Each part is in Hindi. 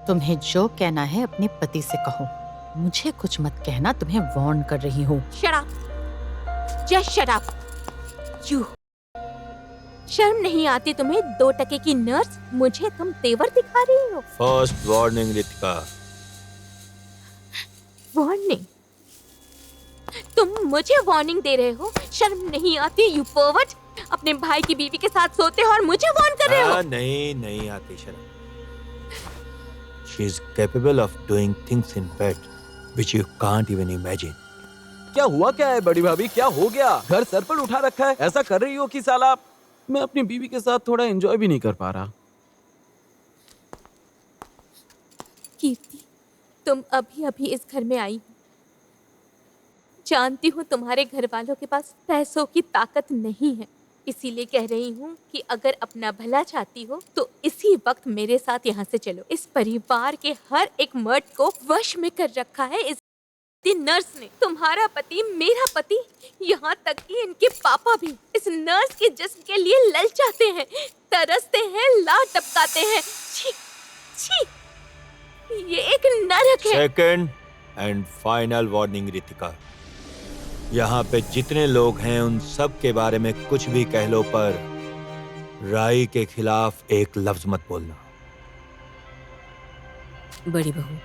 तुम्हें जो कहना है अपने पति से कहो, मुझे कुछ मत कहना, तुम्हें वार्न कर रही हूँ। Shut up, just shut up. You शर्म नहीं आती तुम्हें? 2 टके की नर्स, मुझे तुम तेवर दिखा रही हो। First warning Ritika. वार्निंग? तुम मुझे वार्निंग दे रहे हो? शर्म नहीं आती? यू परवर्ट, अपने भाई की बीवी के साथ सोते हो और मुझे वार्न कर रहे हो। नहीं आती शर्म। She is capable of doing things in bed which you can't even imagine. क्या हुआ क्या है बड़ी भाभी, क्या हो गया? घर सर पर उठा रखा है, ऐसा कर रही हो कि साला मैं अपनी बीवी के साथ थोड़ा एंजॉय भी नहीं कर पा रहा। कीर्ति, तुम अभी अभी इस घर में आई हो। जानती हूँ तुम्हारे घर वालों के पास पैसों की ताकत नहीं है, इसीलिए कह रही हूँ कि अगर अपना भला चाहती हो तो इसी वक्त मेरे साथ यहाँ से चलो। इस परिवार के हर एक मर्द को वश में कर रखा है इस नर्स ने। तुम्हारा पति, मेरा पति, यहाँ तक कि इनके पापा भी इस नर्स के जिस्म के लिए ललचाते हैं, तरसते हैं, लात टपकाते हैं। छी, छी, ये एक नरक है। Second and final warning Ritika, यहाँ पे जितने लोग हैं उन सब के बारे में कुछ भी कह लो, पर राई के खिलाफ एक लफ्ज मत बोलना। बड़ी बहू,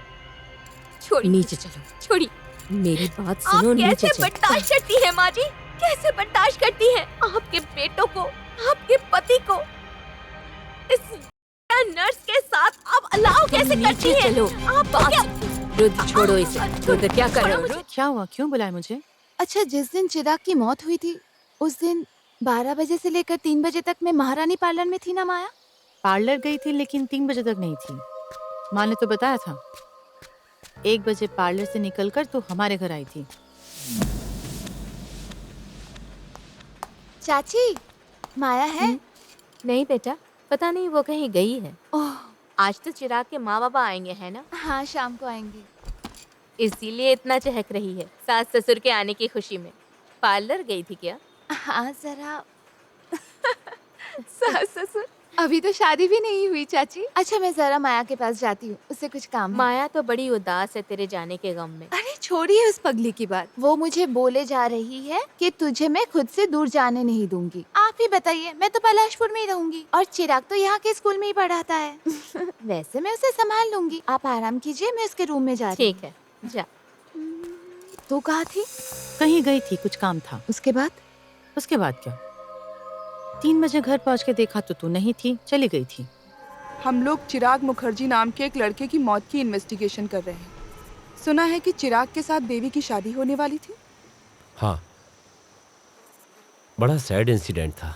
छोड़ी, नीचे चलो। छोड़ी, मेरी बात सुनो। आप कैसे बर्दाश्त करती हैं माँ जी? कैसे बर्दाश्त करती हैं आपके बेटों को, आपके पति को इस नर्स के साथ आप अलाउ कैसे करती हैं? चलो, आप रुद्र, छोड़ो इसे। रुद्र, क्या कर रहे हो? क्या हुआ, क्यों बुलाया मुझे? अच्छा, जिस दिन चिराग की मौत हुई थी उस दिन 12 बजे से लेकर 3 बजे तक मैं महारानी पार्लर में थी ना माया? पार्लर गई थी लेकिन 3 बजे तक नहीं थी। माँ ने तो बताया था। 1 बजे पार्लर से निकलकर तो हमारे घर आई थी। चाची, माया है? नहीं बेटा, पता नहीं, वो कहीं गई है। ओह, आज तो चिराग के माँ बाबा आएंगे, है ना? हाँ, शाम को आएंगे। इसीलिए इतना चहक रही है सास ससुर के आने की खुशी में। पार्लर गई थी क्या? हाँ, जरा सास ससुर, अभी तो शादी भी नहीं हुई चाची। अच्छा, मैं जरा माया के पास जाती हूँ, उससे कुछ काम है। माया तो बड़ी उदास है तेरे जाने के गम में। अरे छोड़िए उस पगली की बात। वो मुझे बोले जा रही है कि तुझे मैं खुद से दूर जाने नहीं दूंगी। आप ही बताइए, मैं तो पलाशपुर में ही रहूंगी और चिराग तो यहाँ के स्कूल में ही पढ़ाता है। वैसे मैं उसे संभाल लूंगी, आप आराम कीजिए, मैं उसके रूम में जा रही हूँ। ठीक है, जा। तू कहाँ थी? कहीं गई थी, कुछ काम था। उसके बाद? उसके बाद क्या, 3 बजे घर पहुँच के देखा तो तू नहीं थी, चली गई थी। हम लोग चिराग मुखर्जी नाम के एक लड़के की मौत की इन्वेस्टिगेशन कर रहे हैं। सुना है कि चिराग के साथ देवी की शादी होने वाली थी। हाँ, बड़ा सैड इंसिडेंट था।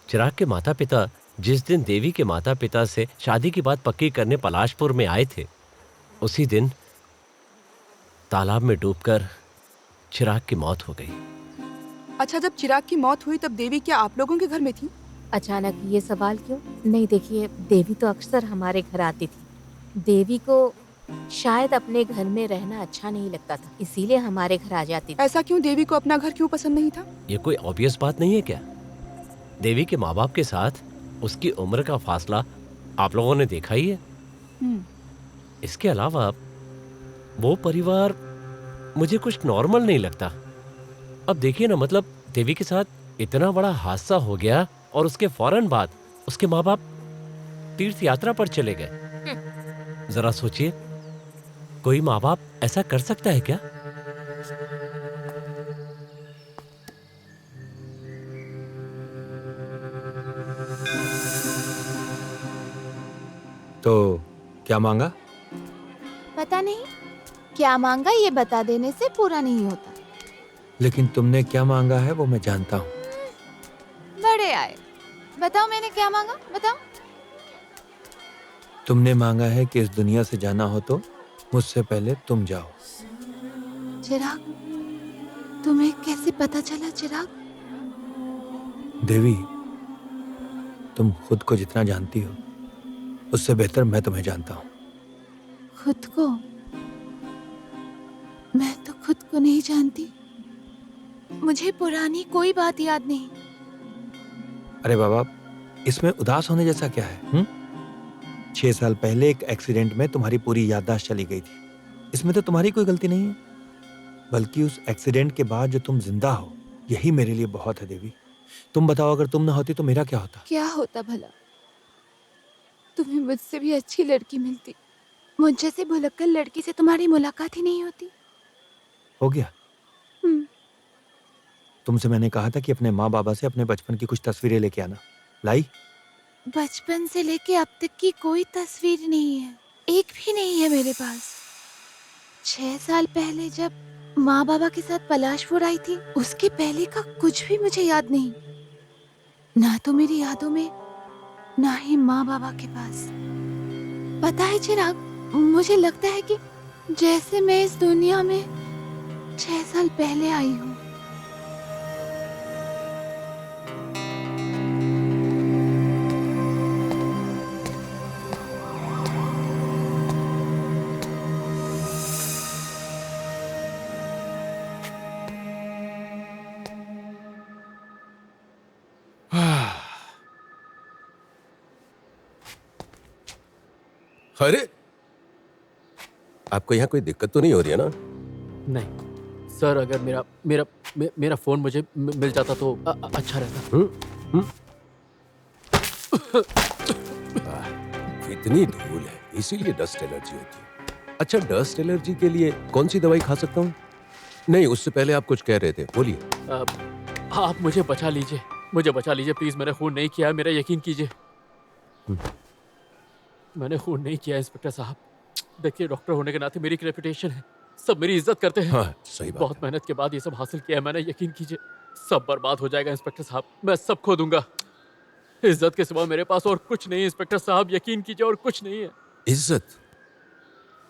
चिराग के माता पिता जिस दिन देवी के माता पिता से शादी की बात पक्की करने पलाशपुर में आए थे, उसी दिन तालाब में डूबकर चिराग की मौत हो गई। अच्छा, जब चिराग की मौत हुई तब देवी क्या आप लोगों के घर में थी? अचानक ये सवाल क्यों? नहीं, देखिए, देवी तो अक्सर हमारे घर आती थी। देवी को शायद अपने घर में रहना अच्छा नहीं लगता था, इसीलिए हमारे घर आ जाती थी। ऐसा क्यों? देवी को अपना घर क्यों पसंद नहीं था? ये कोई ऑब्वियस बात नहीं है क्या? देवी के माँ बाप के साथ उसकी उम्र का फासला आप लोगों ने देखा ही है। इसके अलावा वो परिवार मुझे कुछ नॉर्मल नहीं लगता। अब देखिए ना, मतलब देवी के साथ इतना बड़ा हादसा हो गया और उसके फौरन बाद उसके माँ बाप तीर्थ यात्रा पर चले गए। जरा सोचिए, कोई माँ बाप ऐसा कर सकता है क्या? तो क्या मांगा? पता नहीं क्या मांगा, ये बता देने से पूरा नहीं होता। लेकिन तुमने क्या मांगा है वो मैं जानता हूँ। बड़े आए, बताओ मैंने क्या मांगा, बताओ। तुमने मांगा है कि इस दुनिया से जाना हो तो मुझसे पहले तुम जाओ। चिराग, तुम्हें कैसे पता चला चिराग? देवी, तुम खुद को जितना जानती हो उससे बेहतर मैं तुम्हें जानता हूँ। खुद को? मैं तो खुद को नहीं जानती। मुझे पुरानी कोई बात याद नहीं। अरे बाबा, इसमें उदास होने जैसा क्या है? 6 साल पहले एक एक्सीडेंट में तुम्हारी पूरी याददाश्त चली गई थी। इसमें तो तुम्हारी कोई गलती नहीं है, बल्कि उस एक्सीडेंट के बाद जो तुम जिंदा हो, यही मेरे लिए बहुत है देवी। तुम बताओ, अगर तुम ना होती तो मेरा क्या होता? क्या होता भला? तुम्हें मुझसे भी अच्छी लड़की मिलती। मुझ जैसे भुलक्कड़ लड़की से तुम्हारी मुलाकात ही नहीं होती। हो गया। हम्म, तुमसे मैंने कहा था कि अपने माँ बाबा से अपने बचपन की कुछ तस्वीरें लेके आना। लाई? बचपन से लेके अब तक की कोई तस्वीर नहीं है, एक भी नहीं है मेरे पास। 6 साल पहले जब माँ बाबा के साथ पलाशपुर आई थी, उसके पहले का कुछ भी मुझे याद नहीं। ना तो मेरी यादों में, ना ही माँ बाबा के पास। पता है चिराग, मुझे लगता है कि जैसे मैं इस दुनिया में 6 साल पहले आई हूँ। अरे, आपको यहाँ कोई दिक्कत तो नहीं हो रही है ना? नहीं सर, अगर मेरा फोन मुझे मिल जाता तो अच्छा रहता। इतनी धूल है, इसीलिए डस्ट एलर्जी होती है। अच्छा, डस्ट एलर्जी के लिए कौन सी दवाई खा सकता हूँ? नहीं, उससे पहले आप कुछ कह रहे थे, बोलिए। आप मुझे बचा लीजिए प्लीज। मैंने खून नहीं किया, मेरा यकीन कीजिए। मैंने खून नहीं किया इंस्पेक्टर साहब। देखिए, डॉक्टर होने के नाते मेरी एक रेपुटेशन है, सब मेरी इज्जत करते हैं। हाँ, सही बात बहुत है। मेहनत के बाद ये सब हासिल किया है मैंने, यकीन कीजिए। सब बर्बाद हो जाएगा इंस्पेक्टर साहब, मैं सब खो दूंगा। इज्जत के सिवा मेरे पास और कुछ नहीं है इंस्पेक्टर साहब, यकीन कीजिए, और कुछ नहीं है। इज्जत?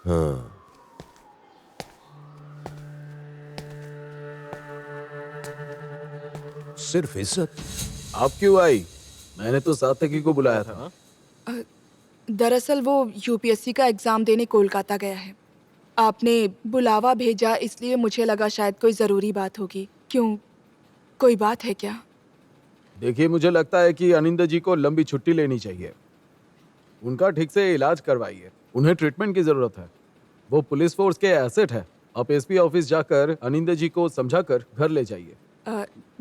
हाँ, सिर्फ इज्जत? आप क्यों आई? मैंने तो सार्थकी को बुलाया था। दरअसल वो यूपीएससी का एग्जाम देने कोलकाता गया है। आपने बुलावा भेजा, इसलिए मुझे लगा शायद कोई जरूरी बात होगी। क्यों, कोई बात है क्या? देखिए, मुझे लगता है कि अनिंदा जी को लंबी छुट्टी लेनी चाहिए। उनका ठीक से इलाज करवाइए, उन्हें ट्रीटमेंट की जरूरत है। वो पुलिस फोर्स के एसेट है। आप एसपी ऑफिस जाकर अनिंदा जी को समझाकर घर ले जाइए।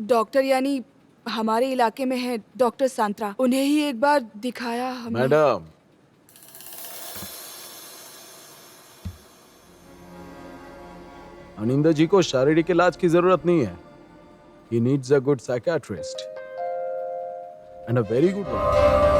डॉक्टर यानी हमारे इलाके में है डॉक्टर सांत्रा, उन्हें ही एक बार दिखाया हमने। मैडम, अनिंदा जी को शारीरिक इलाज की जरूरत नहीं है। He needs a good psychiatrist and a very good one.